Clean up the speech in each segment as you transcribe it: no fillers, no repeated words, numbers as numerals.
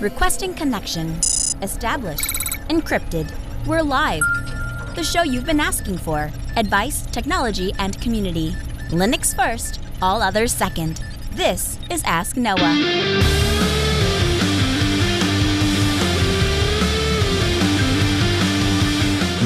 Requesting connection. Established. Encrypted. We're live. The show you've been asking for. Advice, technology, and community. Linux first, all others second. This is Ask Noah.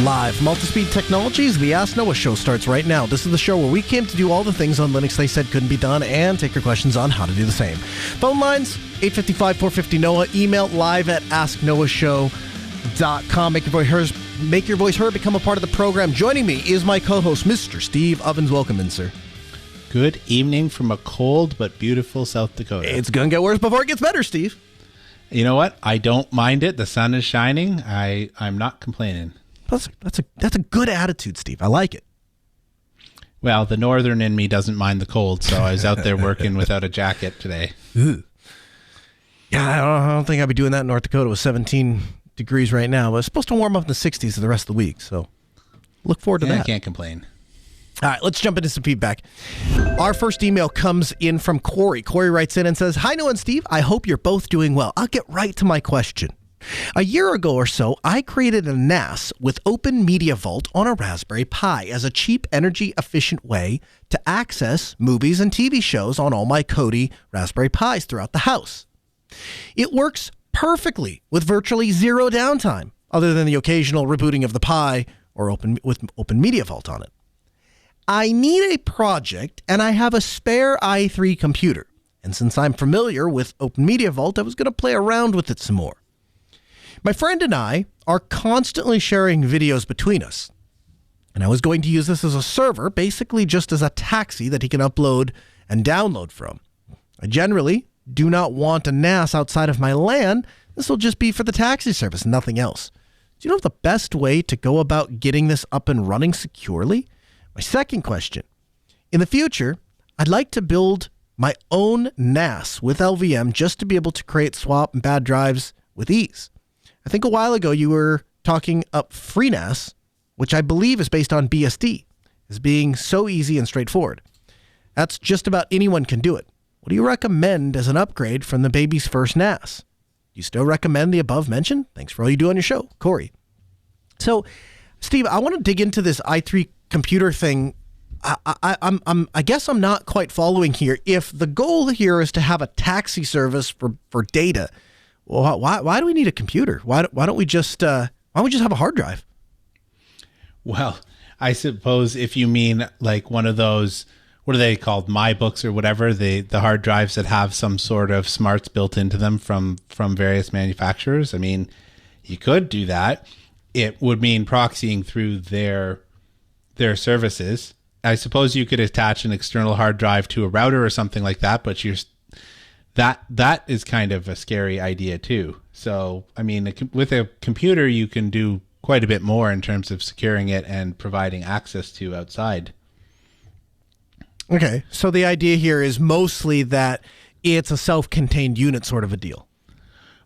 Live Multispeed Technologies, the Ask Noah show starts right now. This is the show where we came to do all the things on Linux they said couldn't be done and take your questions on how to do the same. Phone lines, 855-450-NOAH. Email live at asknoahshow.com. Make your voice heard, become a part of the program. Joining me is my co-host, Mr. Steve Ovens. Welcome in, sir. Good evening from a cold but beautiful South Dakota. It's going to get worse before it gets better, Steve. You know what? I don't mind it. The sun is shining. I'm not complaining. That's a good attitude, Steve. I like it. Well, the northern in me doesn't mind the cold, so I was out there working without a jacket today. Ooh. Yeah, I don't think I'd be doing that in North Dakota with 17 degrees right now, but it's supposed to warm up in the 60s for the rest of the week, so look forward to that. I can't complain. All right, let's jump into some feedback. Our first email comes in from Corey. Corey writes in and says, "Hi, Noah and Steve. I hope you're both doing well. I'll get right to my question. A year ago or so, I created a NAS with Open Media Vault on a Raspberry Pi as a cheap, energy-efficient way to access movies and TV shows on all my Kodi Raspberry Pis throughout the house. It works perfectly with virtually zero downtime, other than the occasional rebooting of the Pi or with Open Media Vault on it. I need a project, and I have a spare i3 computer. And since I'm familiar with Open Media Vault, I was going to play around with it some more. My friend and I are constantly sharing videos between us, and I was going to use this as a server, basically just as a taxi that he can upload and download from. I generally do not want a NAS outside of my LAN. This will just be for the taxi service, nothing else. Do you know the best way to go about getting this up and running securely? My second question, in the future, I'd like to build my own NAS with LVM just to be able to create swap and bad drives with ease. I think a while ago you were talking up FreeNAS, which I believe is based on BSD, as being so easy and straightforward. That's just about anyone can do it. What do you recommend as an upgrade from the baby's first NAS? Do you still recommend the above mentioned? Thanks for all you do on your show, Corey. So, Steve, I want to dig into this i3 computer thing. I guess I'm not quite following here. If the goal here is to have a taxi service for data, well, why do we need a computer? Why don't we just have a hard drive? Well, I suppose if you mean like one of those, what are they called, MyBooks or whatever, the hard drives that have some sort of smarts built into them from various manufacturers. I mean, you could do that. It would mean proxying through their services. I suppose you could attach an external hard drive to a router or something like that, but that is kind of a scary idea too. So, I mean, with a computer, you can do quite a bit more in terms of securing it and providing access to outside. Okay, so the idea here is mostly that it's a self-contained unit sort of a deal.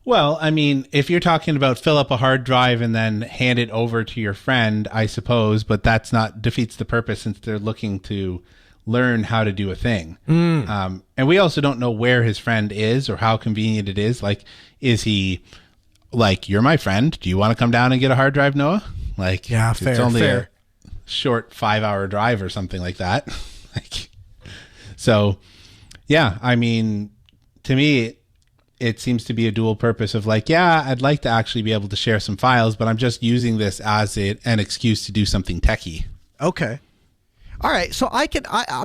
Well, I mean, if you're talking about fill up a hard drive and then hand it over to your friend, I suppose, but that's not defeats the purpose since they're looking to learn how to do a thing. And we also don't know where his friend is or how convenient it is. Like, is he like, you're my friend, do you want to come down and get a hard drive, Noah? Like, yeah, it's only fair. a short 5-hour drive or something like that. So yeah, I mean, to me, it seems to be a dual purpose of like, yeah, I'd like to actually be able to share some files, but I'm just using this as an excuse to do something techie. Okay. All right, so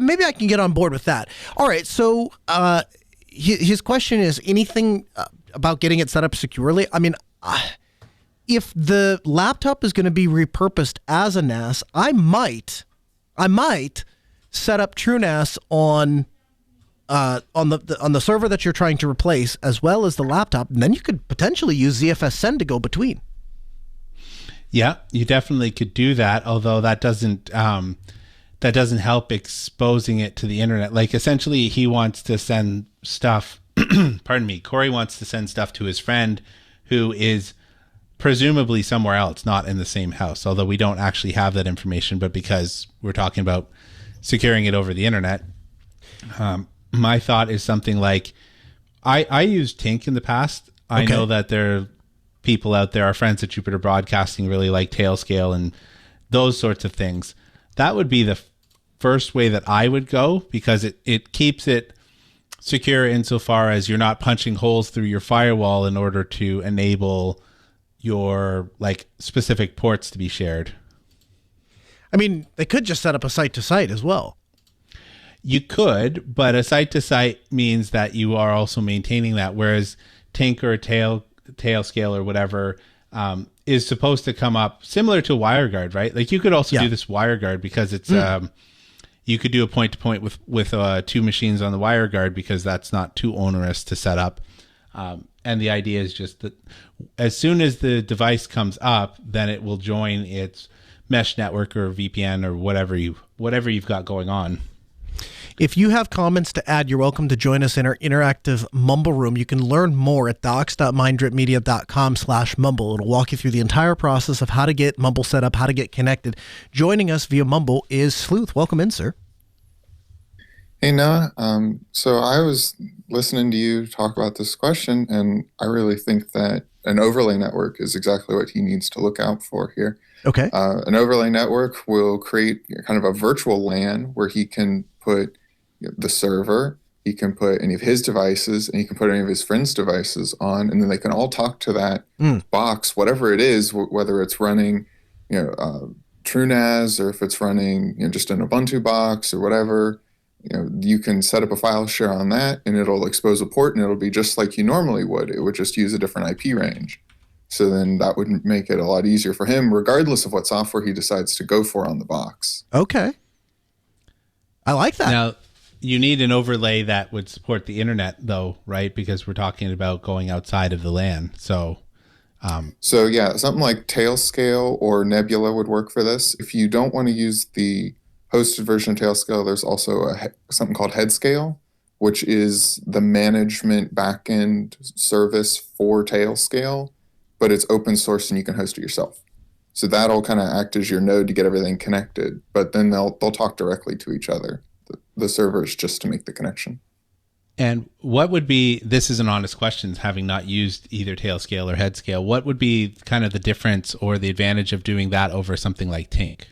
maybe I can get on board with that. All right, so his question is anything about getting it set up securely. I mean, if the laptop is going to be repurposed as a NAS, I might set up TrueNAS on the server that you're trying to replace, as well as the laptop, and then you could potentially use ZFS Send to go between. Yeah, you definitely could do that, although that doesn't help exposing it to the internet. Like, essentially, he wants to send stuff, pardon me, Corey wants to send stuff to his friend who is presumably somewhere else, not in the same house, although we don't actually have that information, but because we're talking about securing it over the internet, my thought is something like, I used Tink in the past. I Okay. know that there are people out there, our friends at Jupiter Broadcasting, really like Tailscale and those sorts of things. That would be the first way that I would go, because it keeps it secure insofar as you're not punching holes through your firewall in order to enable your like specific ports to be shared. I mean, they could just set up a site-to-site as well. You could, but a site-to-site means that you are also maintaining that, whereas Tink or Tailscale or whatever is supposed to come up similar to WireGuard, right? Like you could also do this WireGuard because it's you could do a point-to-point with two machines on the WireGuard because that's not too onerous to set up. And the idea is just that as soon as the device comes up, then it will join its mesh network or VPN or whatever you've got going on. If you have comments to add, you're welcome to join us in our interactive Mumble room. You can learn more at docs.minddripmedia.com/mumble. It'll walk you through the entire process of how to get Mumble set up, how to get connected. Joining us via Mumble is Sleuth. Welcome in, sir. Hey, Noah. So I was listening to you talk about this question, and I really think that an overlay network is exactly what he needs to look out for here. Okay. An overlay network will create kind of a virtual LAN where he can put the server, he can put any of his devices, and he can put any of his friends' devices on, and then they can all talk to that box, whatever it is, whether it's running, TrueNAS, or if it's running, just an Ubuntu box or whatever. You can set up a file share on that, and it'll expose a port, and it'll be just like you normally would. It would just use a different IP range. So then that would make it a lot easier for him, regardless of what software he decides to go for on the box. Okay. I like that. Now, you need an overlay that would support the internet, though, right? Because we're talking about going outside of the LAN. So yeah, something like Tailscale or Nebula would work for this. If you don't want to use the hosted version of Tailscale, there's also something called Headscale, which is the management backend service for Tailscale, but it's open source and you can host it yourself. So that'll kind of act as your node to get everything connected, but then they'll talk directly to each other. The server is just to make the connection. And what would be, this is an honest question, having not used either Tailscale or Headscale, what would be kind of the difference or the advantage of doing that over something like Tink?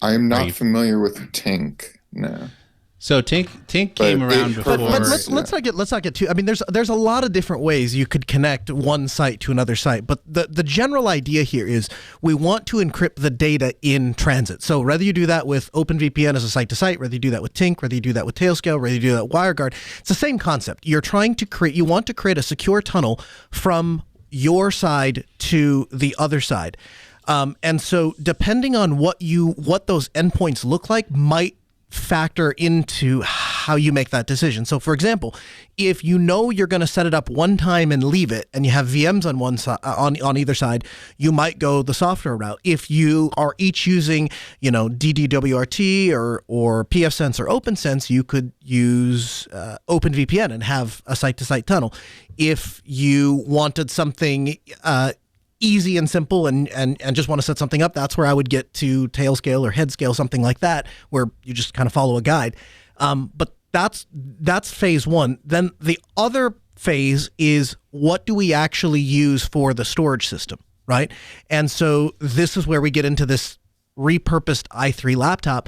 I am not familiar with Tink, no. So Tink came around before. But let's not get too. I mean, there's a lot of different ways you could connect one site to another site. But the general idea here is we want to encrypt the data in transit. So whether you do that with OpenVPN as a site to site, whether you do that with Tink, whether you do that with Tailscale, whether you do that with WireGuard, it's the same concept. You want to create a secure tunnel from your side to the other side. And so depending on what those endpoints look like might factor into how you make that decision. So for example, if you know you're going to set it up one time and leave it, and you have VMs on one side, on either side, you might go the software route. If you are each using, DDWRT or pfSense or OpenSense, you could use OpenVPN and have a site-to-site tunnel. If you wanted something easy and simple and just want to set something up, that's where I would get to Tailscale or Headscale, something like that, where you just kind of follow a guide. But that's phase one. Then the other phase is, what do we actually use for the storage system, right? And so this is where we get into this repurposed i3 laptop.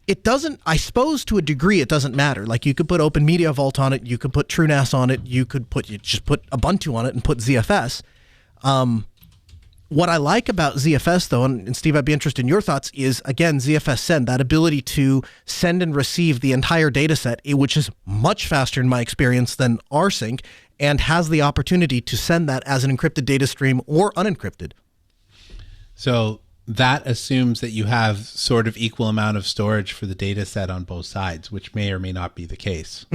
It doesn't, I suppose to a degree, it doesn't matter. Like you could put Open Media Vault on it, you could put TrueNAS on it, you just put Ubuntu on it and put ZFS. What I like about ZFS, though, and Steve, I'd be interested in your thoughts, is, again, ZFS Send, that ability to send and receive the entire data set, which is much faster in my experience than rsync, and has the opportunity to send that as an encrypted data stream or unencrypted. So that assumes that you have sort of equal amount of storage for the data set on both sides, which may or may not be the case,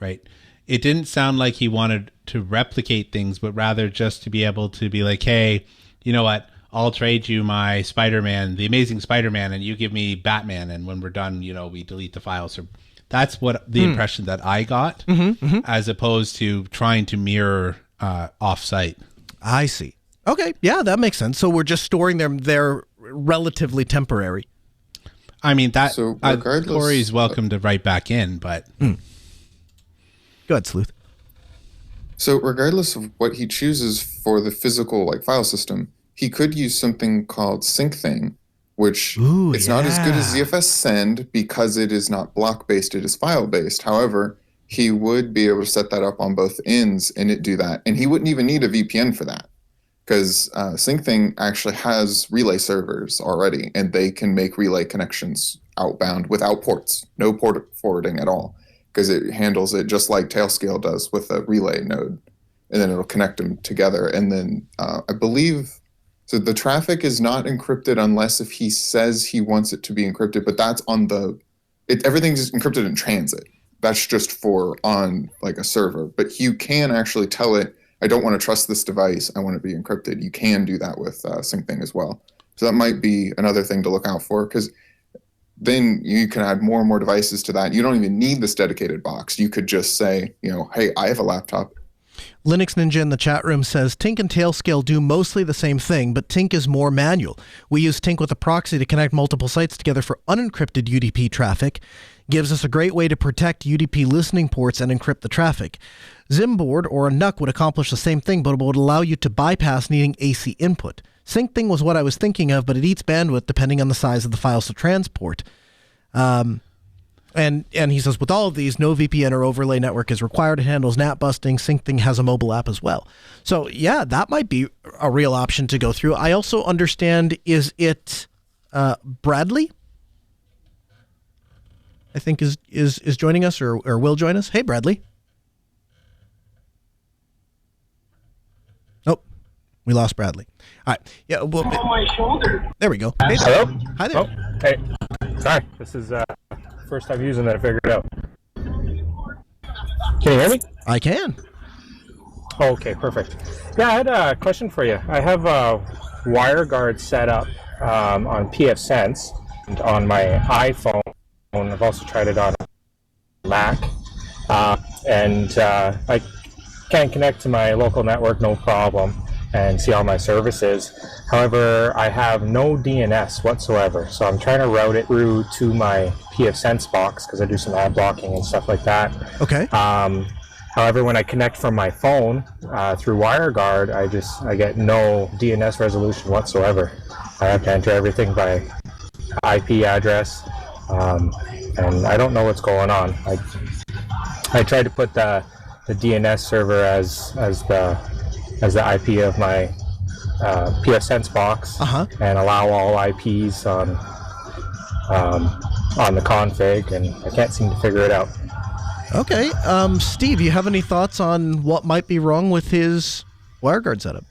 right? It didn't sound like he wanted to replicate things, but rather just to be able to be like, hey, you know what? I'll trade you my Spider-Man, the Amazing Spider-Man, and you give me Batman. And when we're done, we delete the files. So that's what the impression that I got, as opposed to trying to mirror off-site. I see. Okay. Yeah, that makes sense. So we're just storing them there relatively temporary. I mean, that so regardless, Corey's welcome to write back in, but... Go Go ahead, Sleuth. So regardless of what he chooses for the physical like file system, he could use something called SyncThing, which it's not as good as ZFS send because it is not block-based, it is file-based. However, he would be able to set that up on both ends and it do that. And he wouldn't even need a VPN for that because SyncThing actually has relay servers already, and they can make relay connections outbound without ports, no port forwarding at all, because it handles it just like Tailscale does with a relay node, and then it'll connect them together. And then I believe, so the traffic is not encrypted unless if he says he wants it to be encrypted, but that's on everything's encrypted in transit. That's just for on like a server, but you can actually tell it, I don't want to trust this device, I want it to be encrypted. You can do that with SyncThing as well. So that might be another thing to look out for, because then you can add more and more devices to that. You don't even need this dedicated box. You could just say, hey, I have a laptop. Linux Ninja in the chat room says, Tink and Tailscale do mostly the same thing, but Tink is more manual. We use Tink with a proxy to connect multiple sites together for unencrypted UDP traffic. Gives us a great way to protect UDP listening ports and encrypt the traffic. Zimboard or a NUC would accomplish the same thing, but would allow you to bypass needing AC input. SyncThing was what I was thinking of, but it eats bandwidth depending on the size of the files to transport. And he says, with all of these, no VPN or overlay network is required. It handles NAT busting. SyncThing has a mobile app as well. So yeah, that might be a real option to go through. I also understand, is it Bradley? I think is joining us or will join us. Hey, Bradley. Nope, we lost Bradley. All right. Yeah. Well, on my shoulder. There we go. Hey, hello. Hi there. Oh, hey. Sorry, this is first time using that. I figured it out. Can you hear me? I can. Okay, perfect. Yeah, I had a question for you. I have a WireGuard set up on pfSense and on my iPhone. I've also tried it on Mac, and I can connect to my local network, no problem, and see all my services. However, I have no DNS whatsoever, so I'm trying to route it through to my pfSense box because I do some ad blocking and stuff like that. Okay. However, when I connect from my phone through WireGuard, I get no DNS resolution whatsoever. I have to enter everything by IP address. And I don't know what's going on. I tried to put the DNS server as the IP of my pfSense box and allow all IPs on the config, and I can't seem to figure it out. Okay, Steve, you have any thoughts on what might be wrong with his WireGuard setup?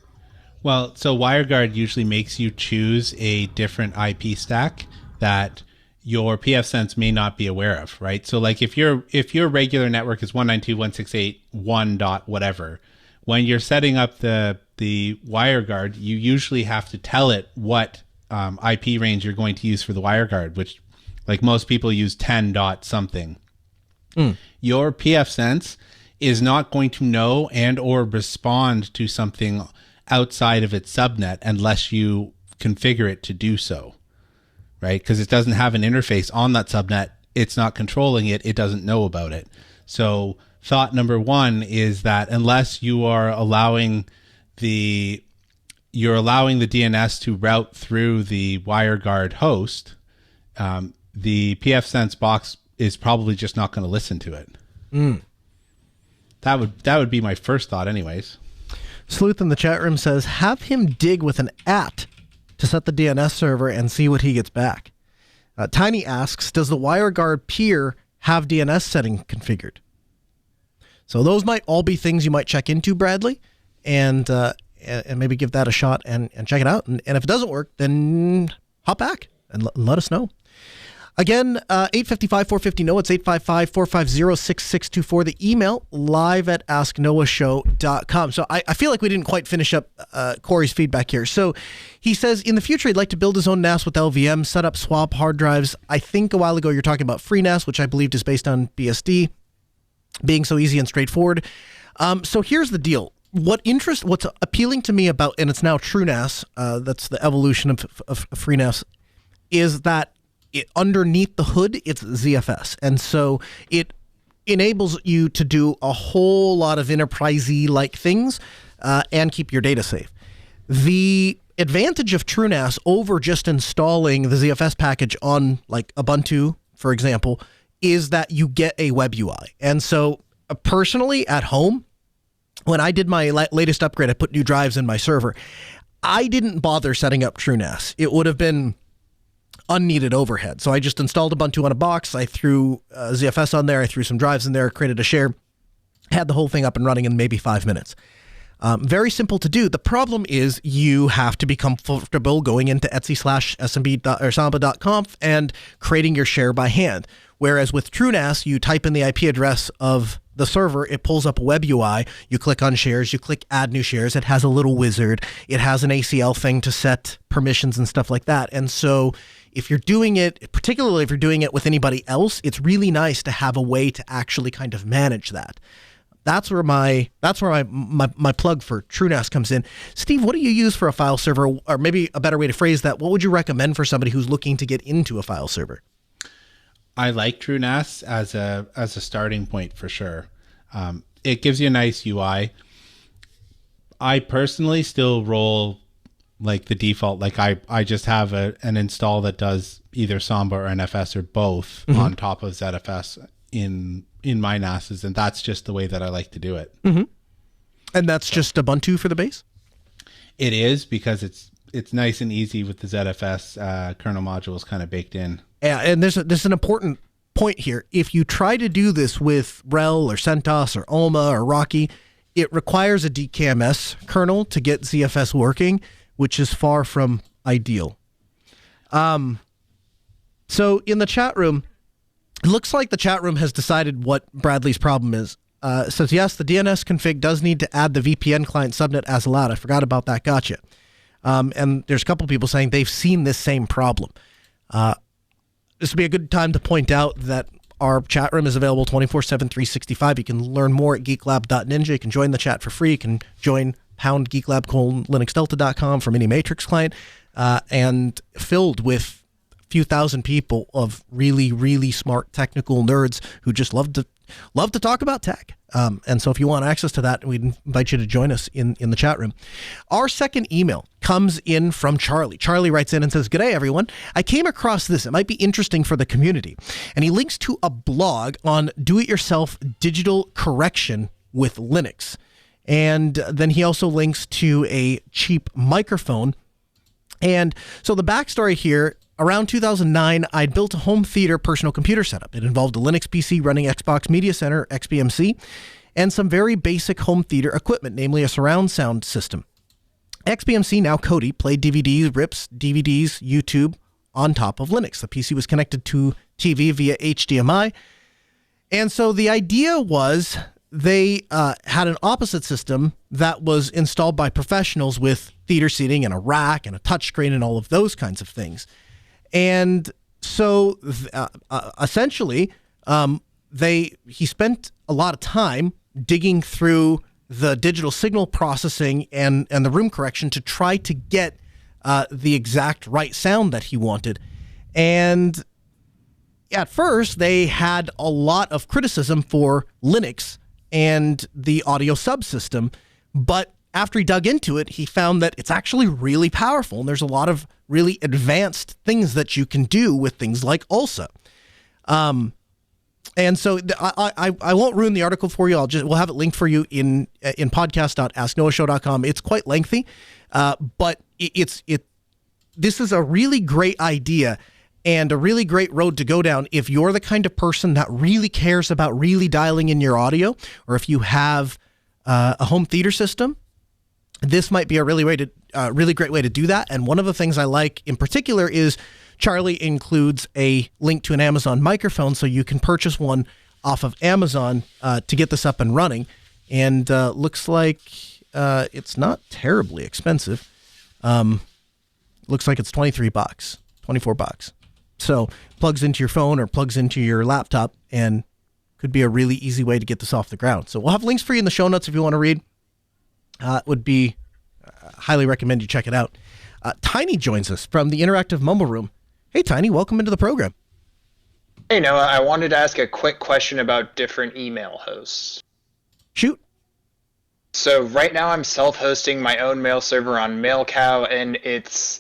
Well, so WireGuard usually makes you choose a different IP stack that your pfSense may not be aware of, right? So like if your regular network is 192.168.1 dot whatever, when you're setting up the WireGuard, you usually have to tell it what IP range you're going to use for the WireGuard, which like most people use 10 dot something. Your pfSense is not going to know and or respond to something outside of its subnet unless you configure it to do so. Right? Because it doesn't have an interface on that subnet. It's not controlling it. It doesn't know about it. So thought number one is that unless you are allowing the DNS to route through the WireGuard host, the pfSense box is probably just not going to listen to it. That would be my first thought anyways. Sleuth in the chat room says, have him dig with an @ to set the DNS server and see what he gets back. Tiny asks, does the WireGuard peer have DNS setting configured? So those might all be things you might check into, Bradley, and maybe give that a shot and check it out. And if it doesn't work, then hop back and let us know. Again, 855-450-NOAH. It's 855-450-6624. The email, live@asknoahshow.com. So I feel like we didn't quite finish up Corey's feedback here. So he says, in the future, he'd like to build his own NAS with LVM, set up swap hard drives. I think a while ago you're talking about FreeNAS, which I believed is based on BSD, being so easy and straightforward. So here's the deal. What's appealing to me about, and it's now TrueNAS, that's the evolution of FreeNAS, is that underneath the hood, it's ZFS. And so it enables you to do a whole lot of enterprisey like things and keep your data safe. The advantage of TrueNAS over just installing the ZFS package on like Ubuntu, for example, is that you get a web UI. And so personally at home, when I did my latest upgrade, I put new drives in my server. I didn't bother setting up TrueNAS. It would have been unneeded overhead. So I just installed Ubuntu on a box. I threw ZFS on there. I threw some drives in there, created a share, had the whole thing up and running in maybe 5 minutes. Very simple to do. The problem is you have to be comfortable going into etsy/smb.conf and creating your share by hand. Whereas with TrueNAS, you type in the IP address of the server, it pulls up a web UI, you click on shares, you click add new shares, it has a little wizard, it has an ACL thing to set permissions and stuff like that. And so if you're doing it, particularly if you're doing it with anybody else, it's really nice to have a way to actually kind of manage that. That's where my plug for TrueNAS comes in. Steve, what do you use for a file server? Or maybe a better way to phrase that, what would you recommend for somebody who's looking to get into a file server? I like TrueNAS as a starting point for sure. It gives you a nice UI. I personally still roll like the default. Like I just have an install that does either Samba or NFS or both on top of ZFS in my NASs, and that's just the way that I like to do it. Mm-hmm. And that's just Ubuntu for the base? It is, because it's nice and easy with the ZFS kernel modules kind of baked in. Yeah, and there's an important point here. If you try to do this with RHEL or CentOS or Alma or Rocky, it requires a DKMS kernel to get ZFS working, which is far from ideal. So in the chat room, it looks like the chat room has decided what Bradley's problem is. It says, yes, the DNS config does need to add the VPN client subnet as allowed. I forgot about that. Gotcha. And there's a couple people saying they've seen this same problem. This would be a good time to point out that our chat room is available 24/7, 365. You can learn more at geeklab.ninja. You can join the chat for free. You can join #geeklab:/linuxdelta.com for Mini Matrix client, and filled with a few thousand people of really, really smart technical nerds who just love to talk about tech. And so if you want access to that, we'd invite you to join us in the chat room. Our second email comes in from Charlie. Charlie writes in and says, "G'day, everyone. I came across this. It might be interesting for the community." And he links to a blog on do-it-yourself digital correction with Linux. And then he also links to a cheap microphone. And so the backstory here, around 2009, I'd built a home theater personal computer setup. It involved a Linux PC running Xbox Media Center, XBMC, and some very basic home theater equipment, namely a surround sound system. XBMC, now Kodi, played DVDs, rips, DVDs, YouTube on top of Linux. The PC was connected to TV via HDMI. And so the idea was they had an opposite system that was installed by professionals with theater seating and a rack and a touchscreen and all of those kinds of things. And so essentially, he spent a lot of time digging through the digital signal processing and the room correction to try to get the exact right sound that he wanted. And at first, they had a lot of criticism for Linux and the audio subsystem, but after he dug into it, he found that it's actually really powerful, and there's a lot of really advanced things that you can do with things like ULSA. And so I won't ruin the article for you. We'll have it linked for you in podcast.asknoahshow.com. It's quite lengthy, but this is a really great idea and a really great road to go down if you're the kind of person that really cares about really dialing in your audio, or if you have a home theater system. This might be a really great way to do that. And one of the things I like in particular is Charlie includes a link to an Amazon microphone, so you can purchase one off of Amazon to get this up and running. And looks like it's not terribly expensive. Looks like it's $23, $24. So plugs into your phone or plugs into your laptop, and could be a really easy way to get this off the ground. So we'll have links for you in the show notes if you want to read. Would be highly recommend you check it out. Tiny joins us from the Interactive Mumble Room. Hey, Tiny, welcome into the program. Hey Noah, I wanted to ask a quick question about different email hosts. Shoot. So right now I'm self-hosting my own mail server on MailCow, and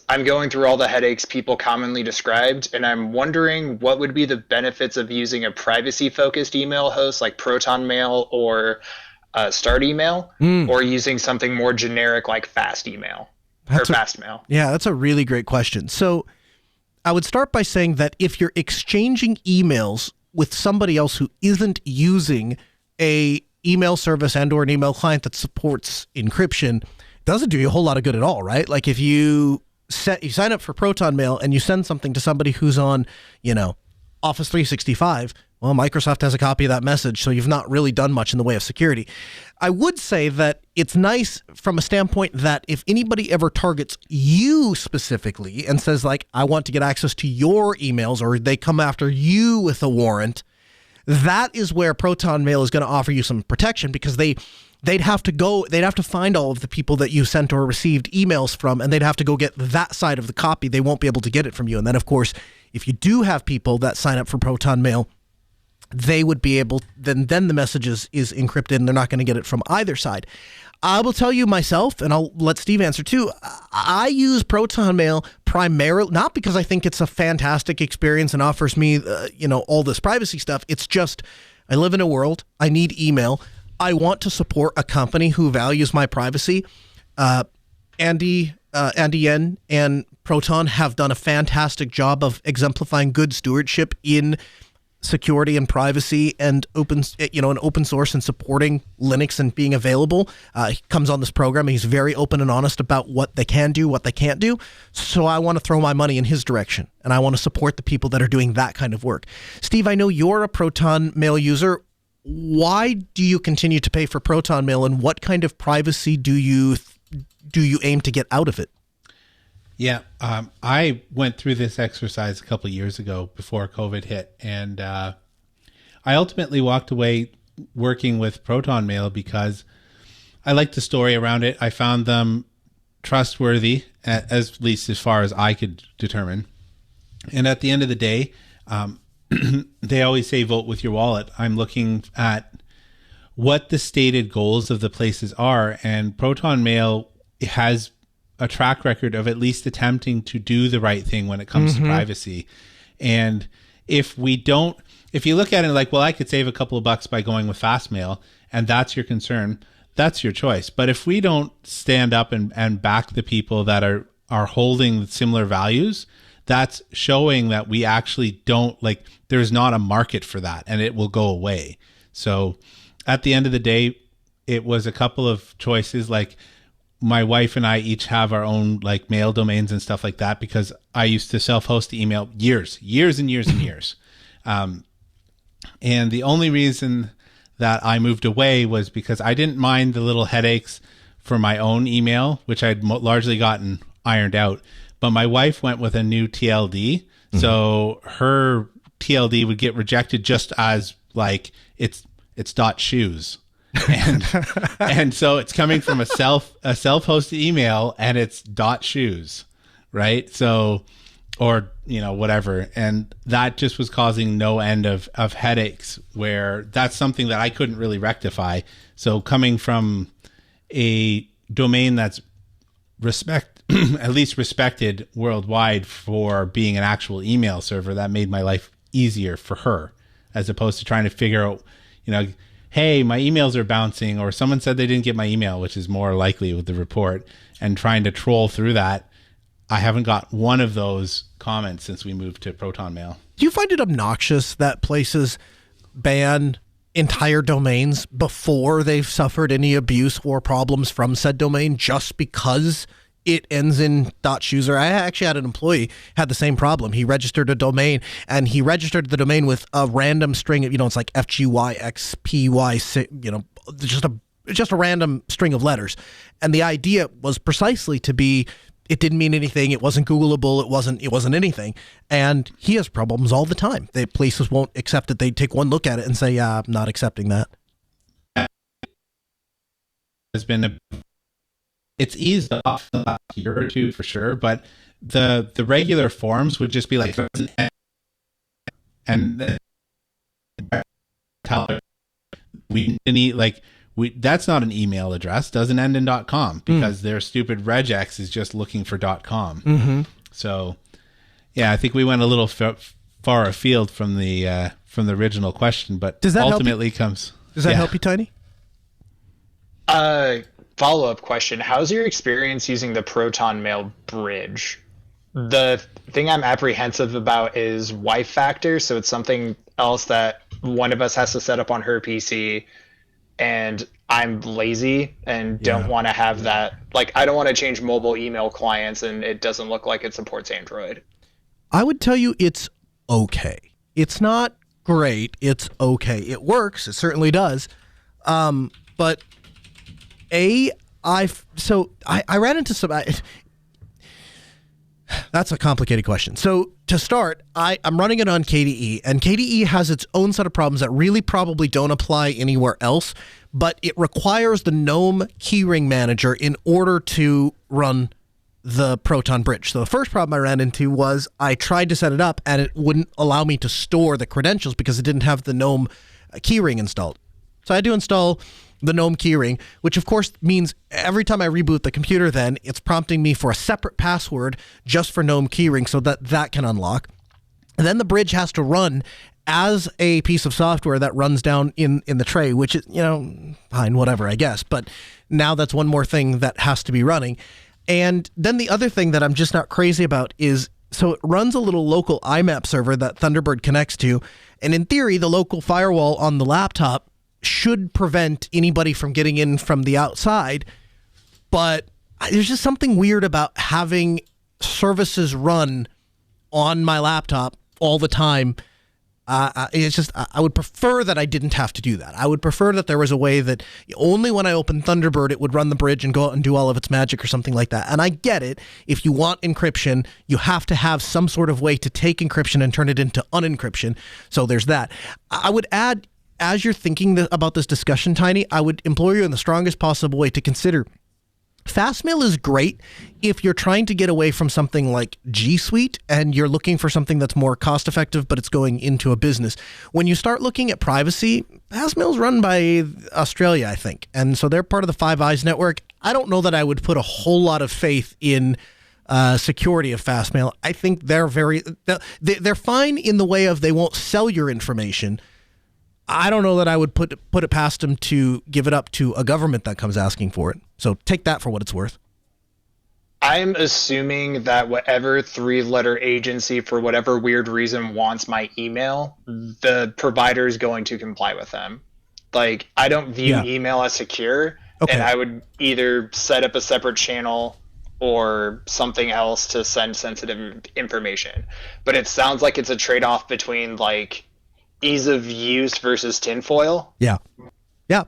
I'm going through all the headaches people commonly described, and I'm wondering what would be the benefits of using a privacy-focused email host like Proton Mail or Start Email, or using something more generic like Fast Email or Fast Mail. Yeah, that's a really great question. So I would start by saying that if you're exchanging emails with somebody else who isn't using a email service and or an email client that supports encryption, doesn't do you a whole lot of good at all, right? Like if you sign up for Proton Mail and you send something to somebody who's on, Office 365, well, Microsoft has a copy of that message, so you've not really done much in the way of security. I would say that it's nice from a standpoint that if anybody ever targets you specifically and says, like, I want to get access to your emails, or they come after you with a warrant, that is where Proton Mail is going to offer you some protection, because they'd have to find all of the people that you sent or received emails from, and they'd have to go get that side of the copy. They won't be able to get it from you. And then, of course, if you do have people that sign up for Proton Mail, they would be able, then the message is encrypted, and they're not going to get it from either side. I will tell you myself, and I'll let Steve answer too, I use Proton Mail primarily, not because I think it's a fantastic experience and offers me, all this privacy stuff. It's just, I live in a world, I need email. I want to support a company who values my privacy. Andy Yen and Proton have done a fantastic job of exemplifying good stewardship in security and privacy and open source and supporting Linux and being available. He comes on this program and he's very open and honest about what they can do, what they can't do. So I want to throw my money in his direction, and I want to support the people that are doing that kind of work. Steve, I know you're a Proton Mail user. Why do you continue to pay for Proton Mail, and what kind of privacy do you aim to get out of it? Yeah, I went through this exercise a couple of years ago before COVID hit, and I ultimately walked away working with Proton Mail because I liked the story around it. I found them trustworthy, at least as far as I could determine. And at the end of the day, they always say vote with your wallet. I'm looking at what the stated goals of the places are, and Proton Mail has a track record of at least attempting to do the right thing when it comes to privacy. And if you look at it like, well, I could save a couple of bucks by going with Fastmail, and that's your concern, that's your choice. But if we don't stand up and back the people that are holding similar values, that's showing that we actually there's not a market for that, and it will go away. So at the end of the day, it was a couple of choices. Like, my wife and I each have our own mail domains and stuff like that, because I used to self-host the email years and years. And the only reason that I moved away was because I didn't mind the little headaches for my own email, which I'd largely gotten ironed out. But my wife went with a new TLD. So her TLD would get rejected just as it's .shoes. and so it's coming from a self-hosted email, and it's .shoes, right? So, or whatever, and that just was causing no end of headaches, where that's something that I couldn't really rectify. So coming from a domain that's at least respected worldwide for being an actual email server, that made my life easier for her, as opposed to trying to figure out, hey, my emails are bouncing, or someone said they didn't get my email, which is more likely with the report, and trying to troll through that. I haven't got one of those comments since we moved to Proton Mail. Do you find it obnoxious that places ban entire domains before they've suffered any abuse or problems from said domain just because it ends in .shoes? Or I actually had an employee had the same problem. He registered a domain, and he registered the domain with a random string of, it's like FGYXPY, just a random string of letters. And the idea was precisely to be, it didn't mean anything. It wasn't Googleable. It wasn't anything. And he has problems all the time. Places won't accept it. They take one look at it and say, yeah, I'm not accepting that. It's eased off the last year or two for sure, but the regular forms would just be like, And we need that's not an email address, doesn't end in .com, because their stupid regex is just looking for .com. Mm-hmm. So yeah, I think we went a little far afield from the original question, but does that ultimately does that help you, Tiny? Follow-up question. How's your experience using the Proton Mail bridge? The thing I'm apprehensive about is wife factor, so it's something else that one of us has to set up on her PC, and I'm lazy and don't want to have that. Like, I don't want to change mobile email clients, and it doesn't look like it supports Android. I would tell you it's okay. It's not great. It's okay. It works. It certainly does. But I ran into some. That's a complicated question. So to start, I'm running it on KDE, and KDE has its own set of problems that really probably don't apply anywhere else, but it requires the GNOME keyring manager in order to run the Proton bridge. So the first problem I ran into was I tried to set it up, and it wouldn't allow me to store the credentials because it didn't have the GNOME keyring installed. So I had to install the GNOME keyring, which of course means every time I reboot the computer, then it's prompting me for a separate password just for GNOME keyring so that can unlock. And then the bridge has to run as a piece of software that runs down in the tray, which is, fine, whatever, I guess. But now that's one more thing that has to be running. And then the other thing that I'm just not crazy about is, so it runs a little local IMAP server that Thunderbird connects to. And in theory, the local firewall on the laptop should prevent anybody from getting in from the outside. But there's just something weird about having services run on my laptop all the time. It's just, I would prefer that I didn't have to do that. I would prefer that there was a way that only when I opened Thunderbird, it would run the bridge and go out and do all of its magic or something like that. And I get it. If you want encryption, you have to have some sort of way to take encryption and turn it into unencryption. So there's that. I would add, as you're thinking about this discussion, Tiny, I would implore you in the strongest possible way to consider Fastmail is great if you're trying to get away from something like G Suite and you're looking for something that's more cost effective, but it's going into a business. When you start looking at privacy, Fastmail is run by Australia, I think. And so they're part of the Five Eyes network. I don't know that I would put a whole lot of faith in security of Fastmail. I think they're fine in the way of they won't sell your information. I don't know that I would put it past them to give it up to a government that comes asking for it. So take that for what it's worth. I'm assuming that whatever three-letter agency, for whatever weird reason, wants my email, the provider is going to comply with them. Like, I don't view email as secure, and I would either set up a separate channel or something else to send sensitive information. But it sounds like it's a trade-off between, like, ease of use versus tinfoil. Yeah,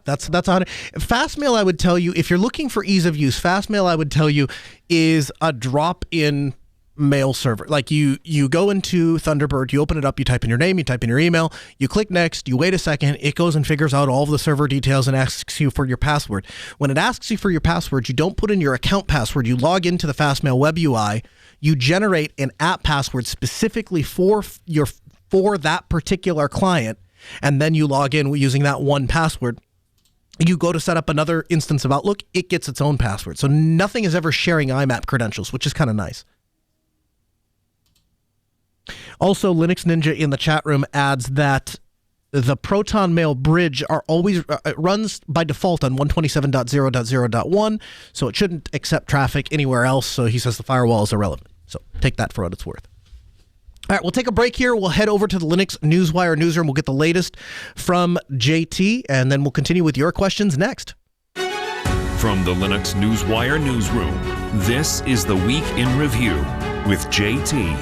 that's on it. Fastmail, I would tell you, if you're looking for ease of use, Fastmail, I would tell you, is a drop-in mail server. Like you go into Thunderbird, you open it up, you type in your name, you type in your email, you click next, you wait a second, it goes and figures out all of the server details and asks you for your password. When it asks you for your password, you don't put in your account password, you log into the Fastmail web UI, you generate an app password specifically for that particular client, and then you log in using that one password. You go to set up another instance of Outlook, it gets its own password. So nothing is ever sharing IMAP credentials, which is kind of nice. Also, Linux Ninja in the chat room adds that the Proton Mail bridge it runs by default on 127.0.0.1, so it shouldn't accept traffic anywhere else. So he says the firewall is irrelevant. So take that for what it's worth. All right, we'll take a break here. We'll head over to the Linux Newswire newsroom. We'll get the latest from JT, and then we'll continue with your questions next. From the Linux Newswire newsroom, this is the Week in Review with JT.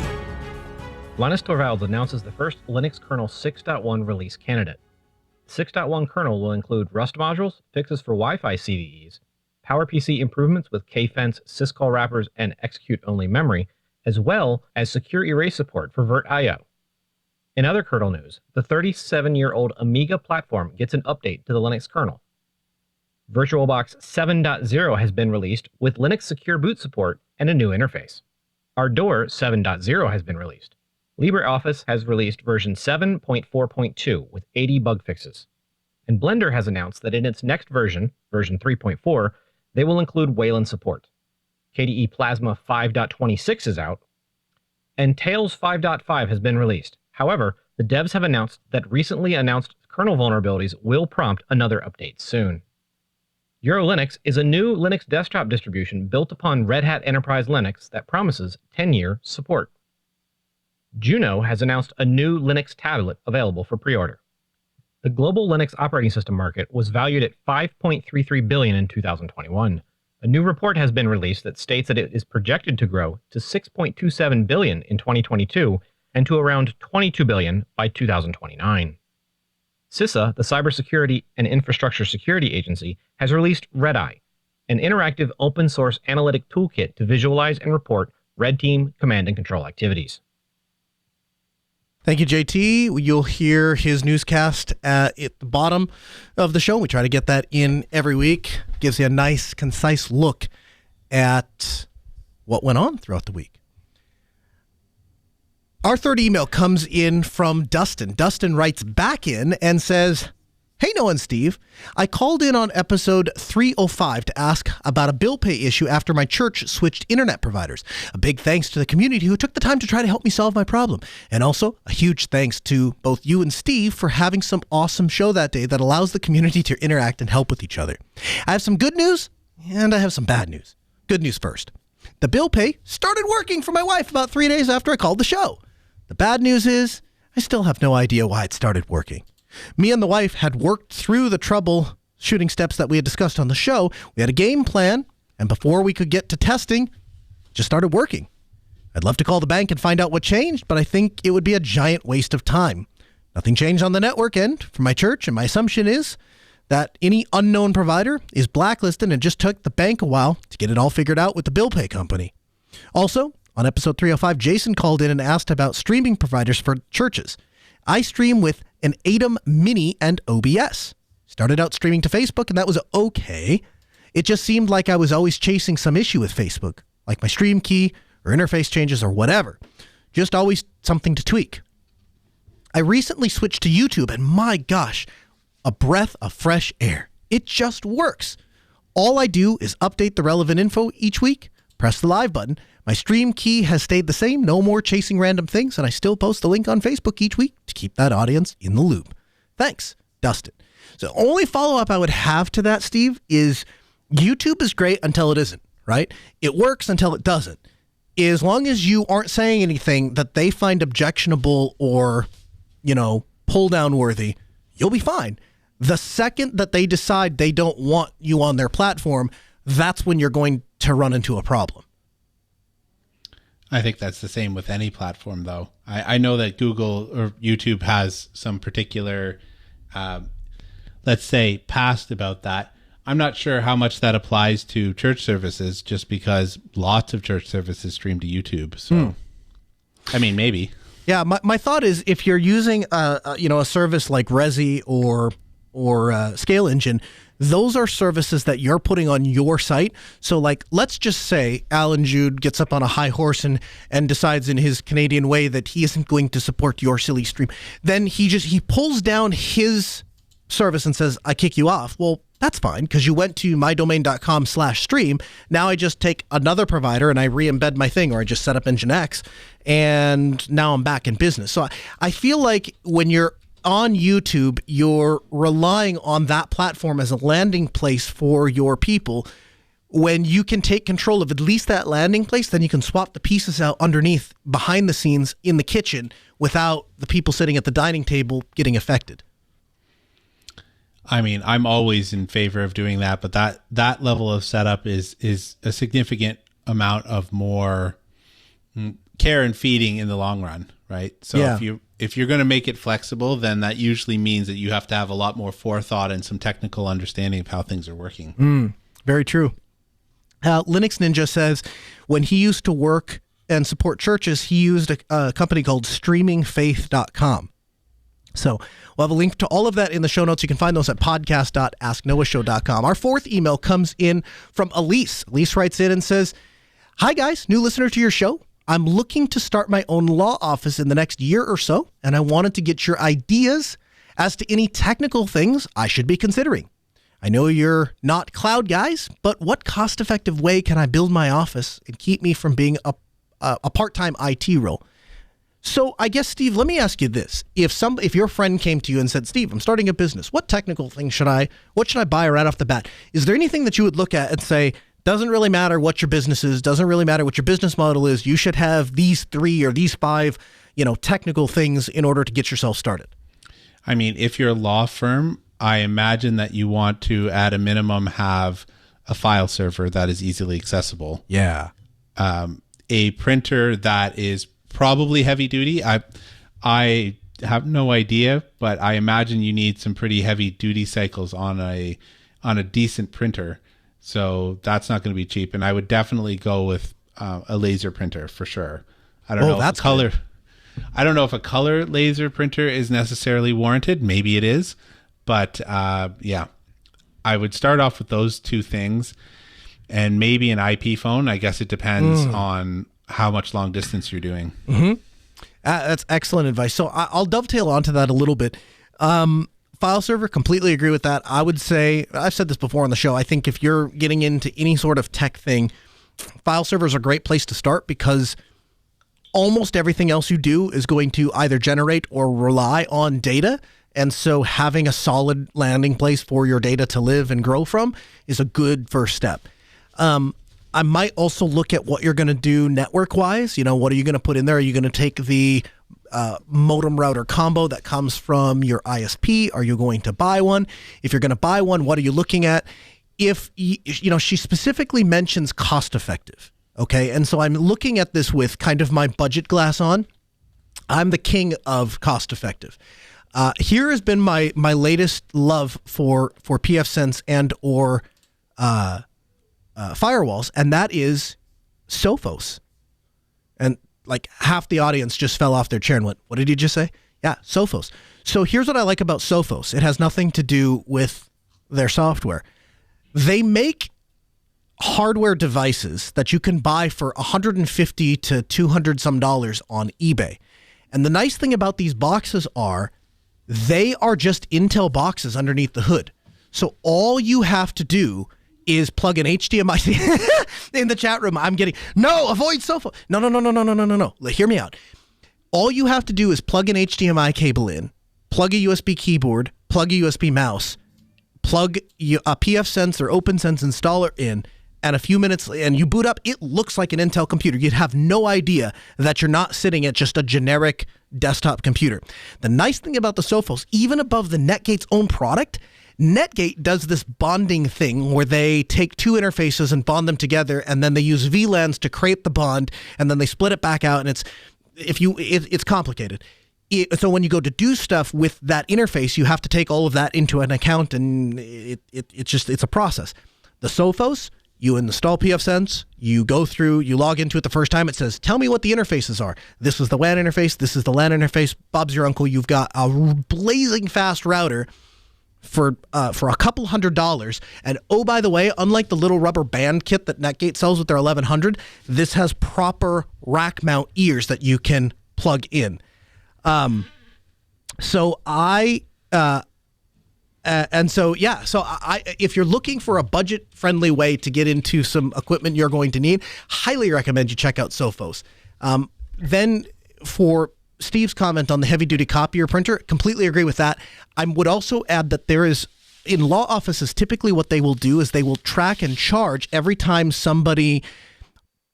Linus Torvalds announces the first Linux kernel 6.1 release candidate. The 6.1 kernel will include Rust modules, fixes for Wi-Fi CVEs, PowerPC improvements with kfence, syscall wrappers, and execute-only memory, as well as secure erase support for VirtIO. In other kernel news, the 37-year-old Amiga platform gets an update to the Linux kernel. VirtualBox 7.0 has been released with Linux Secure Boot support and a new interface. Ardour 7.0 has been released LibreOffice has released version 7.4.2 with 80 bug fixes. And Blender has announced that in its next version, version 3.4, they will include Wayland support. KDE Plasma 5.26 is out, and Tails 5.5 has been released. However, the devs have announced that recently announced kernel vulnerabilities will prompt another update soon. EuroLinux is a new Linux desktop distribution built upon Red Hat Enterprise Linux that promises 10-year support. Juno has announced a new Linux tablet available for pre-order. The global Linux operating system market was valued at $5.33 billion in 2021. A new report has been released that states that it is projected to grow to $6.27 billion in 2022 and to around $22 billion by 2029. CISA, the Cybersecurity and Infrastructure Security Agency, has released Redeye, an interactive open-source analytic toolkit to visualize and report Red Team command and control activities. Thank you, JT. You'll hear his newscast at the bottom of the show. We try to get that in every week. Gives you a nice, concise look at what went on throughout the week. Our third email comes in from Dustin. Dustin writes back in and says, "Hey, Noah and Steve, I called in on episode 305 to ask about a bill pay issue after my church switched internet providers. A big thanks to the community who took the time to try to help me solve my problem. And also a huge thanks to both you and Steve for having some awesome show that day that allows the community to interact and help with each other. I have some good news and I have some bad news. Good news first. The bill pay started working for my wife about 3 days after I called the show. The bad news is I still have no idea why it started working. Me and the wife had worked through the troubleshooting steps that we had discussed on the show. We had a game plan, and before we could get to testing, it just started working. I'd love to call the bank and find out what changed, but I think it would be a giant waste of time. Nothing changed on the network end for my church, and my assumption is that any unknown provider is blacklisted and just took the bank a while to get it all figured out with the bill pay company. Also, on episode 305, Jason called in and asked about streaming providers for churches. I stream with an ATEM Mini and OBS. Started out streaming to Facebook, and that was okay. It just seemed like I was always chasing some issue with Facebook, like my stream key or interface changes or whatever. Just always something to tweak. I recently switched to YouTube, and my gosh, a breath of fresh air. It just works. All I do is update the relevant info each week, press the live button. My stream key has stayed the same, no more chasing random things, and I still post the link on Facebook each week to keep that audience in the loop. Thanks, Dustin. So the only follow-up I would have to that, Steve, is YouTube is great until it isn't, right? It works until it doesn't. As long as you aren't saying anything that they find objectionable or, pull-down worthy, you'll be fine. The second that they decide they don't want you on their platform, that's when you're going to run into a problem. I think that's the same with any platform, though. I know that Google or YouTube has some particular, let's say, past about that. I'm not sure how much that applies to church services, just because lots of church services stream to YouTube. So, I mean, maybe. Yeah, my thought is if you're using a service like Resi or Scale Engine, those are services that you're putting on your site. So like, let's just say Alan Jude gets up on a high horse and decides in his Canadian way that he isn't going to support your silly stream. Then he pulls down his service and says, I kick you off. Well, that's fine because you went to mydomain.com/stream. Now I just take another provider and I re-embed my thing, or I just set up Nginx, and now I'm back in business. So I feel like when you're on YouTube, you're relying on that platform as a landing place for your people. When you can take control of at least that landing place, then you can swap the pieces out underneath, behind the scenes, in the kitchen, without the people sitting at the dining table getting affected. I mean, I'm always in favor of doing that, but that level of setup is a significant amount of more care and feeding in the long run, right? So yeah. If you're going to make it flexible, then that usually means that you have to have a lot more forethought and some technical understanding of how things are working. Very true. Linux Ninja says when he used to work and support churches, he used a company called streamingfaith.com. So we'll have a link to all of that in the show notes. You can find those at podcast.asknoahshow.com. Our fourth email comes in from Elise. Elise writes in and says, Hi guys, new listener to your show. I'm looking to start my own law office in the next year or so, and I wanted to get your ideas as to any technical things I should be considering. I know you're not cloud guys, but what cost-effective way can I build my office and keep me from being a part-time IT role? So I guess, Steve, let me ask you this. If your friend came to you and said, Steve, I'm starting a business, what technical thing should I buy right off the bat? Is there anything that you would look at and say, doesn't really matter what your business is, doesn't really matter what your business model is, you should have these 3 or these 5, technical things in order to get yourself started? I mean, if you're a law firm, I imagine that you want to, at a minimum, have a file server that is easily accessible. Yeah. A printer that is probably heavy duty. I have no idea, but I imagine you need some pretty heavy duty cycles on a decent printer. So that's not going to be cheap. And I would definitely go with a laser printer for sure. I don't know. That's color. Good. I don't know if a color laser printer is necessarily warranted. Maybe it is, but yeah, I would start off with those 2 things, and maybe an IP phone. I guess it depends on how much long distance you're doing. Mm-hmm. That's excellent advice. So I'll dovetail onto that a little bit. File server, completely agree with that. I would say, I've said this before on the show, I think if you're getting into any sort of tech thing, file servers are a great place to start because almost everything else you do is going to either generate or rely on data. And so having a solid landing place for your data to live and grow from is a good first step. I might also look at what you're going to do network-wise. What are you going to put in there? Are you going to take the modem router combo that comes from your ISP? Are you going to buy one? If you're going to buy one, what are you looking at? If, she specifically mentions cost-effective, okay? And so I'm looking at this with kind of my budget glass on. I'm the king of cost-effective. Here has been my latest love for pfSense and or firewalls, and that is Sophos. And like half the audience just fell off their chair and went, what did you just say? Yeah, Sophos. So here's what I like about Sophos. It has nothing to do with their software. They make hardware devices that you can buy for $150 to $200 some on eBay. And the nice thing about these boxes are they are just Intel boxes underneath the hood. So all you have to do is plug an HDMI in the chat room. I'm getting, no, avoid Sophos. No. Hear me out. All you have to do is plug an HDMI cable in, plug a USB keyboard, plug a USB mouse, plug a pfSense or OpenSense installer in, and a few minutes, and you boot up, it looks like an Intel computer. You'd have no idea that you're not sitting at just a generic desktop computer. The nice thing about the Sophos, even above the Netgate's own product, Netgate does this bonding thing where they take 2 interfaces and bond them together, and then they use VLANs to create the bond, and then they split it back out, and it's complicated. So when you go to do stuff with that interface, you have to take all of that into an account, and it's a process. The Sophos, you install pfSense, you go through, you log into it the first time, it says, tell me what the interfaces are. This is the WAN interface, this is the LAN interface, Bob's your uncle, you've got a blazing fast router for a couple $100. And oh, by the way, unlike the little rubber band kit that Netgate sells with their 1100, this has proper rack mount ears that you can plug in. So if you're looking for a budget friendly way to get into some equipment you're going to need, highly recommend you check out Sophos. Then for Steve's comment on the heavy-duty copier printer, completely agree with that. I would also add that there is, in law offices, typically what they will do is they will track and charge every time somebody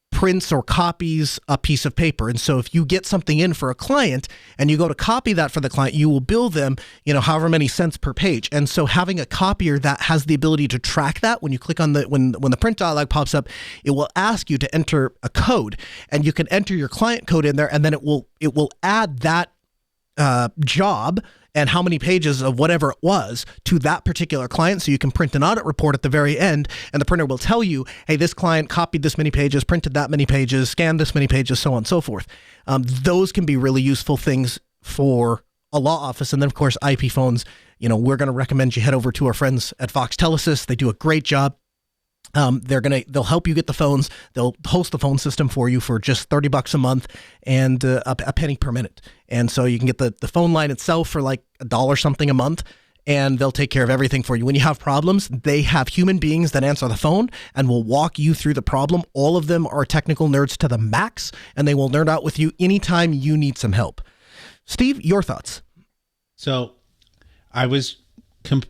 prints or copies a piece of paper. And so if you get something in for a client and you go to copy that for the client, you will bill them, however many cents per page. And so having a copier that has the ability to track that, when you click on when the print dialog pops up, it will ask you to enter a code, and you can enter your client code in there, and then it will add that job and how many pages of whatever it was to that particular client, so you can print an audit report at the very end, and the printer will tell you, hey, this client copied this many pages, printed that many pages, scanned this many pages, so on and so forth. Those can be really useful things for a law office. And then, of course, IP phones, we're going to recommend you head over to our friends at Vox Telesys. They do a great job. They'll help you get the phones. They'll host the phone system for you for just $30 a month and a penny per minute. And so you can get the phone line itself for like $1 something a month, and they'll take care of everything for you. When you have problems, they have human beings that answer the phone and will walk you through the problem. All of them are technical nerds to the max, and they will nerd out with you anytime you need some help. Steve, your thoughts? So I was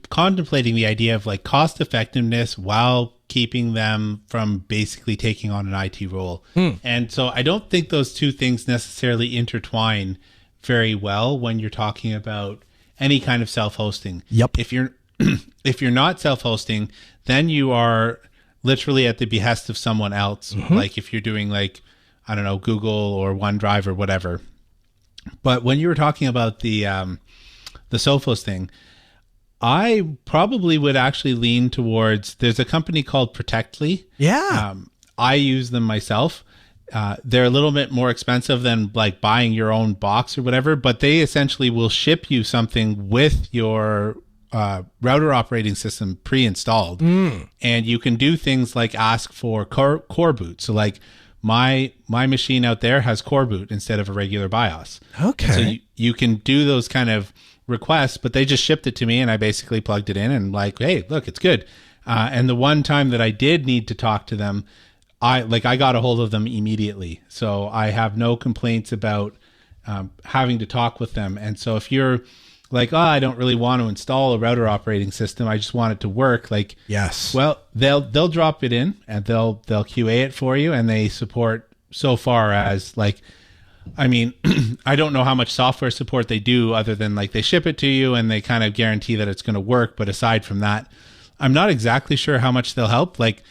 contemplating the idea of like cost effectiveness while keeping them from basically taking on an IT role. And so I don't think those two things necessarily intertwine very well when you're talking about any kind of self-hosting. Yep. If you're not self-hosting, then you are literally at the behest of someone else. Like if you're doing like, I don't know, Google or OneDrive or whatever. But when you were talking about the Sophos thing, I probably would actually lean towards, there's a company called Protectly. Yeah. I use them myself. They're a little bit more expensive than like buying your own box or whatever, but they essentially will ship you something with your router operating system pre-installed. And you can do things like ask for core boot. So like my machine out there has core boot instead of a regular BIOS. Okay. And so you can do those kind of requests, but they just shipped it to me and I basically plugged it in and like, hey, look, it's good. And the one time that I did need to talk to them, I got a hold of them immediately. So I have no complaints about having to talk with them. And so if you're like, oh, I don't really want to install a router operating system, I just want it to work. Like, yes, well, they'll drop it in and they'll QA it for you, and they support so far as like, I mean, I don't know how much software support they do other than like they ship it to you and they kind of guarantee that it's going to work. But aside from that, I'm not exactly sure how much they'll help. Like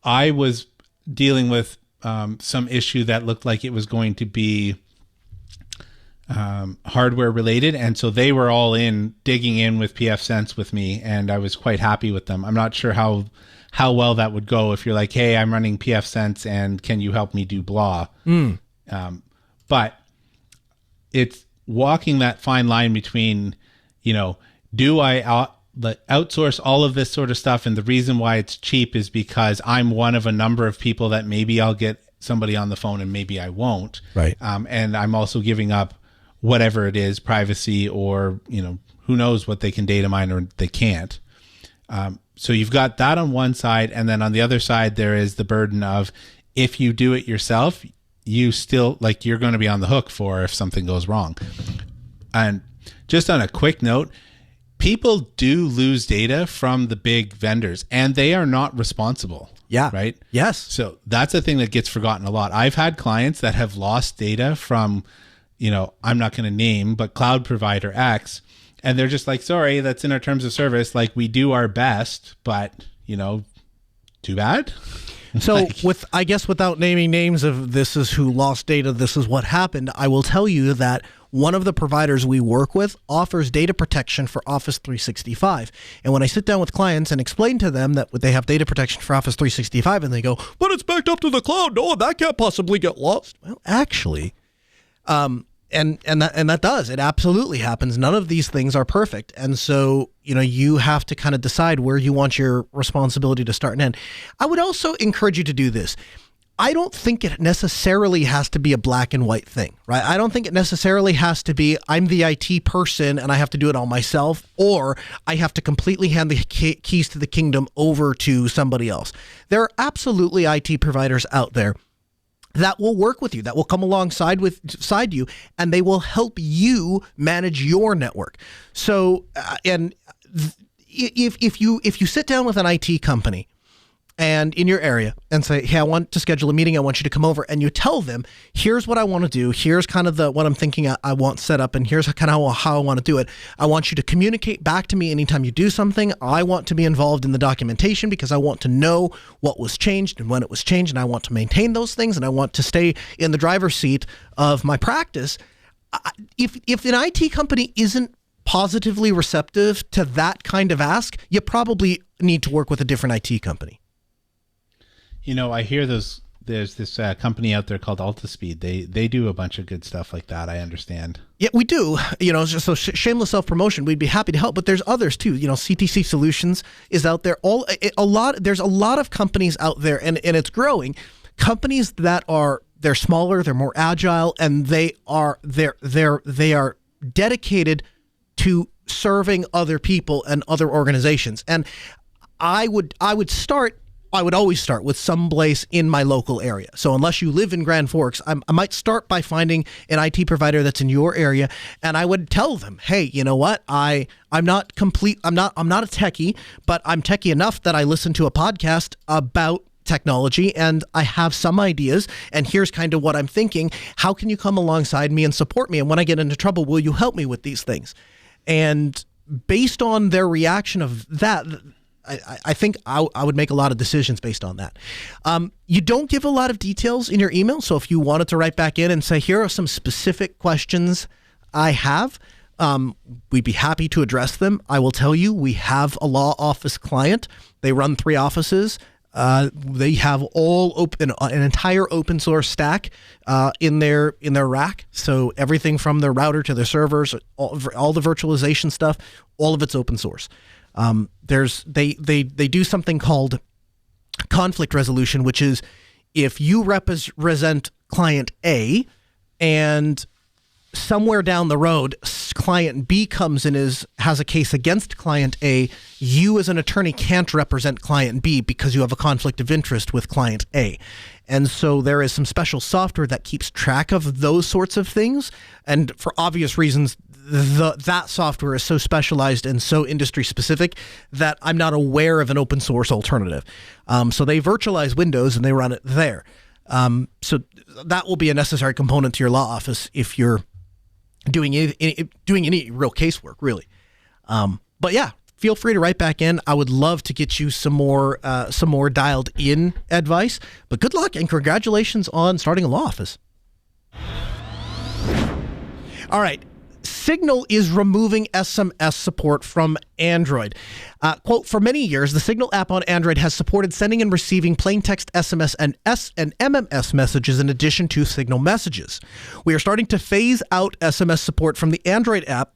I was dealing with some issue that looked like it was going to be hardware related. And so they were all in digging in with pfSense with me, and I was quite happy with them. I'm not sure how well that would go if you're like, hey, I'm running pfSense and can you help me do blah? But it's walking that fine line between, do I outsource all of this sort of stuff? And the reason why it's cheap is because I'm one of a number of people that maybe I'll get somebody on the phone and maybe I won't. Right. And I'm also giving up whatever it is, privacy or, who knows what they can data mine or they can't. So you've got that on one side. And then on the other side, there is the burden of if you do it yourself, you still like you're going to be on the hook for if something goes wrong. And just on a quick note, people do lose data from the big vendors and they are not responsible. Yeah. Right. Yes. So that's a thing that gets forgotten a lot. I've had clients that have lost data from, I'm not going to name, but cloud provider X. And they're just like, sorry, that's in our terms of service. Like we do our best, but too bad. So I guess without naming names of this is who lost data, this is what happened, I will tell you that one of the providers we work with offers data protection for Office 365. And when I sit down with clients and explain to them that they have data protection for Office 365 and they go, but it's backed up to the cloud. No, that can't possibly get lost. Well, actually, and that does. It absolutely happens. None of these things are perfect. And so, you have to kind of decide where you want your responsibility to start and end. I would also encourage you to do this. I don't think it necessarily has to be a black and white thing, right? I don't think it necessarily has to be I'm the IT person and I have to do it all myself, or I have to completely hand the keys to the kingdom over to somebody else. There are absolutely IT providers out there that will work with you, that will come alongside you, and they will help you manage your network. So, if you sit down with an IT company and in your area and say, hey, I want to schedule a meeting, I want you to come over, and you tell them, here's what I want to do, here's kind of what I'm thinking I want set up, and here's kind of how I want to do it. I want you to communicate back to me anytime you do something. I want to be involved in the documentation because I want to know what was changed and when it was changed, and I want to maintain those things, and I want to stay in the driver's seat of my practice. If an IT company isn't positively receptive to that kind of ask, you probably need to work with a different IT company. I hear those there's this company out there called Altispeed. They do a bunch of good stuff like that, I understand. Yeah, we do. So shameless self-promotion, we'd be happy to help, but there's others too. CTC Solutions is out there. There's a lot of companies out there, and it's growing. Companies that they're smaller, they're more agile, and they are dedicated to serving other people and other organizations. And I would always start with some place in my local area. So unless you live in Grand Forks, I might start by finding an IT provider that's in your area, and I would tell them, hey, you know what? I'm not a techie, but I'm techie enough that I listen to a podcast about technology and I have some ideas, and here's kind of what I'm thinking. How can you come alongside me and support me? And when I get into trouble, will you help me with these things? And based on their reaction of that, I think I would make a lot of decisions based on that. You don't give a lot of details in your email, so if you wanted to write back in and say, here are some specific questions I have, we'd be happy to address them. I will tell you, we have a law office client. They run 3 offices. They have an entire open source stack in their rack. So everything from their router to their servers, all the virtualization stuff, all of it's open source. They do something called conflict resolution, which is if you represent client A and somewhere down the road, client B comes in has a case against client A, you as an attorney can't represent client B because you have a conflict of interest with client A. And so there is some special software that keeps track of those sorts of things. And for obvious reasons, that software is so specialized and so industry specific that I'm not aware of an open source alternative. So they virtualize Windows and they run it there. So that will be a necessary component to your law office if you're doing any real casework, really. But yeah, feel free to write back in. I would love to get you some more dialed in advice. But good luck and congratulations on starting a law office. All right. Signal is removing SMS support from Android. Quote, for many years, the Signal app on Android has supported sending and receiving plain text SMS and MMS messages in addition to Signal messages. We are starting to phase out SMS support from the Android app.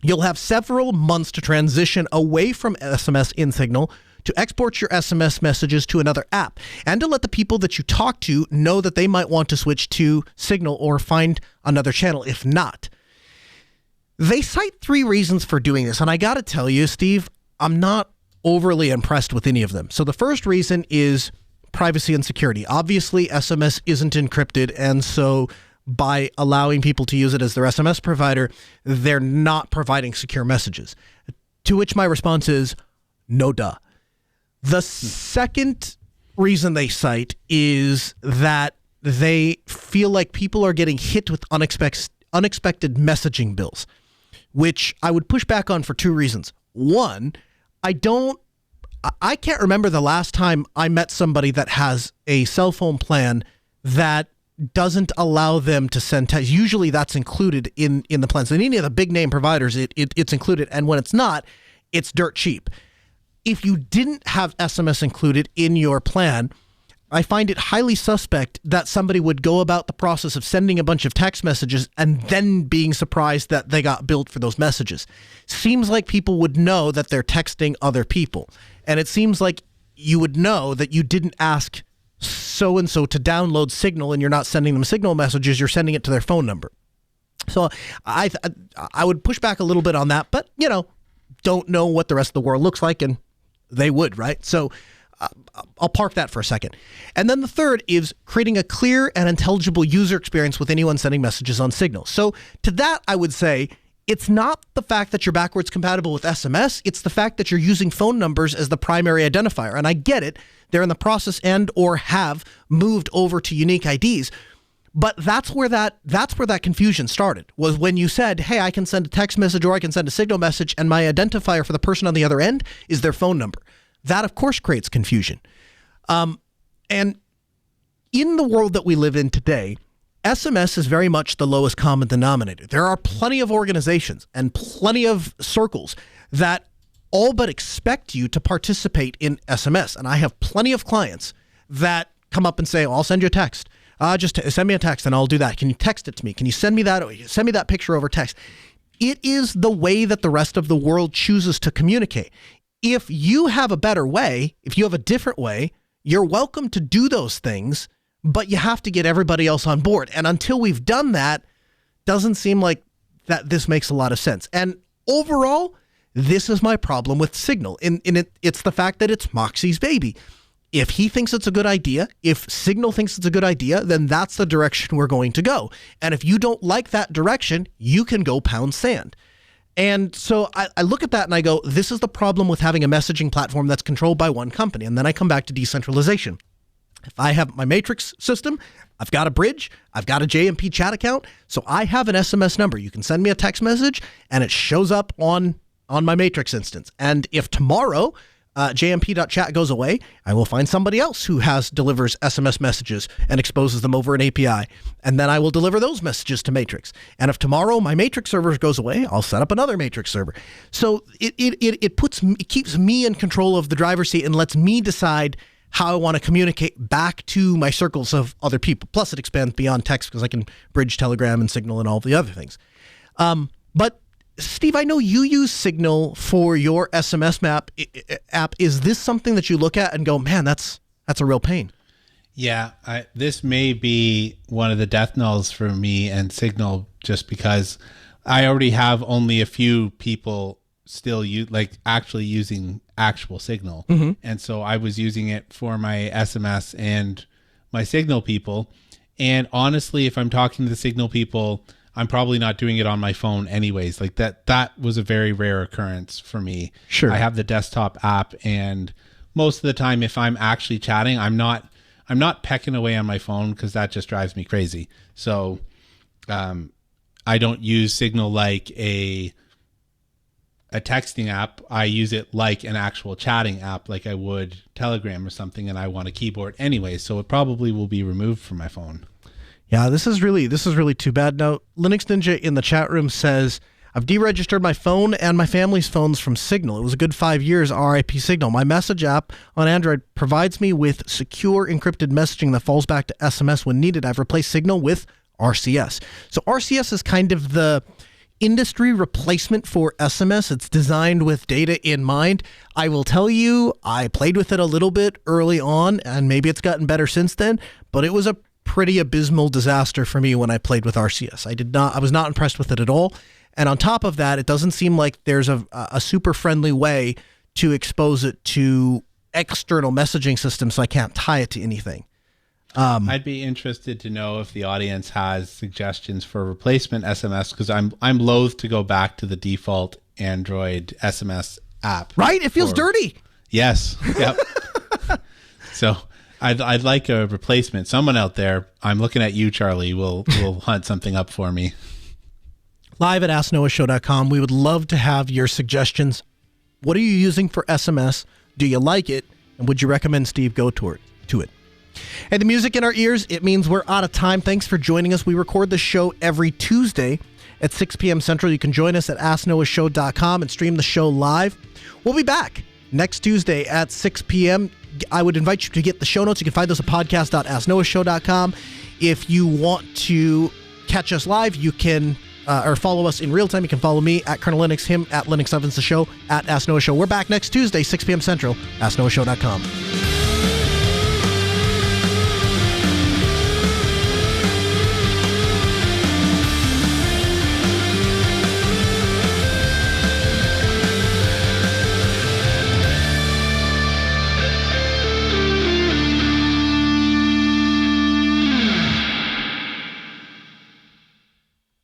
You'll have several months to transition away from SMS in Signal to export your SMS messages to another app and to let the people that you talk to know that they might want to switch to Signal or find another channel if not. They cite 3 reasons for doing this, and I got to tell you, Steve, I'm not overly impressed with any of them. So the first reason is privacy and security. Obviously, SMS isn't encrypted, and so by allowing people to use it as their SMS provider, they're not providing secure messages. To which my response is, no duh. The second reason they cite is that they feel like people are getting hit with unexpected messaging bills, which I would push back on for 2 reasons. One, I can't remember the last time I met somebody that has a cell phone plan that doesn't allow them to send text. Usually that's included in the plans. And any of the big name providers, it's included. And when it's not, it's dirt cheap. If you didn't have SMS included in your plan, I find it highly suspect that somebody would go about the process of sending a bunch of text messages and then being surprised that they got billed for those messages. Seems like people would know that they're texting other people. And it seems like you would know that you didn't ask so-and-so to download Signal and you're not sending them Signal messages, you're sending it to their phone number. So I would push back a little bit on that, but, don't know what the rest of the world looks like, and they would, right? So I'll park that for a second. And then the third is creating a clear and intelligible user experience with anyone sending messages on Signal. So to that, I would say it's not the fact that you're backwards compatible with SMS. It's the fact that you're using phone numbers as the primary identifier. And I get it. They're in the process and or have moved over to unique IDs. But that's where that confusion started, was when you said, hey, I can send a text message or I can send a Signal message, and my identifier for the person on the other end is their phone number. That, of course, creates confusion. And in the world that we live in today, SMS is very much the lowest common denominator. There are plenty of organizations and plenty of circles that all but expect you to participate in SMS. And I have plenty of clients that come up and say, I'll send you a text. Just send me a text and I'll do that. Can you text it to me? Can you send me that picture over text? It is the way that the rest of the world chooses to communicate. If you have a better way, if you have a different way, you're welcome to do those things, but you have to get everybody else on board. And until we've done that, doesn't seem like that this makes a lot of sense. And overall, this is my problem with Signal. It's the fact that it's Moxie's baby. If he thinks it's a good idea, if Signal thinks it's a good idea, then that's the direction we're going to go. And if you don't like that direction, you can go pound sand. And so I look at that and I go, this is the problem with having a messaging platform that's controlled by one company. And then I come back to decentralization. If I have my Matrix system, I've got a bridge, I've got a JMP chat account, so I have an SMS number. You can send me a text message and it shows up on my Matrix instance. And if tomorrow JMP.chat goes away, I will find somebody else who delivers SMS messages and exposes them over an API. And then I will deliver those messages to Matrix. And if tomorrow my Matrix server goes away, I'll set up another Matrix server. So it keeps me in control of the driver's seat and lets me decide how I want to communicate back to my circles of other people. Plus it expands beyond text because I can bridge Telegram and Signal and all the other things. But Steve, I know you use Signal for your SMS app. Is this something that you look at and go, man, that's a real pain? Yeah, this may be one of the death knells for me and Signal, just because I already have only a few people still actually using actual Signal. Mm-hmm. And so I was using it for my SMS and my Signal people. And honestly, if I'm talking to the Signal people, I'm probably not doing it on my phone anyways. Like that was a very rare occurrence for me. Sure. I have the desktop app, and most of the time if I'm actually chatting, I'm not pecking away on my phone because that just drives me crazy. So I don't use Signal like a texting app. I use it like an actual chatting app, like I would Telegram or something, and I want a keyboard anyway. So it probably will be removed from my phone. Yeah, this is really too bad. Now, Linux Ninja in the chat room says, I've deregistered my phone and my family's phones from Signal. It was a good 5 years, RIP Signal. My message app on Android provides me with secure encrypted messaging that falls back to SMS when needed. I've replaced Signal with RCS. So RCS is kind of the industry replacement for SMS. It's designed with data in mind. I will tell you, I played with it a little bit early on, and maybe it's gotten better since then, but it was a pretty abysmal disaster for me when I played with RCS. I was not impressed with it at all. And on top of that, it doesn't seem like there's a super friendly way to expose it to external messaging systems, so I can't tie it to anything. I'd be interested to know if the audience has suggestions for replacement SMS, because I'm loath to go back to the default Android SMS app. Right? It feels dirty. Yes. Yep. So I'd like a replacement. Someone out there, I'm looking at you, Charlie, will hunt something up for me. Live at AskNoahShow.com. We would love to have your suggestions. What are you using for SMS? Do you like it? And would you recommend Steve go to it? And the music in our ears, it means we're out of time. Thanks for joining us. We record the show every Tuesday at 6 p.m. Central. You can join us at AskNoahShow.com and stream the show live. We'll be back next Tuesday at 6 p.m. I would invite you to get the show notes. You can find those at podcast.asknoahshow.com. If you want to catch us live, you can or follow us in real time. You can follow me at Colonel Linux, him at Linux Ovens, the show at Ask Noah Show. We're back next Tuesday, 6 p.m. Central, AskNoahShow.com.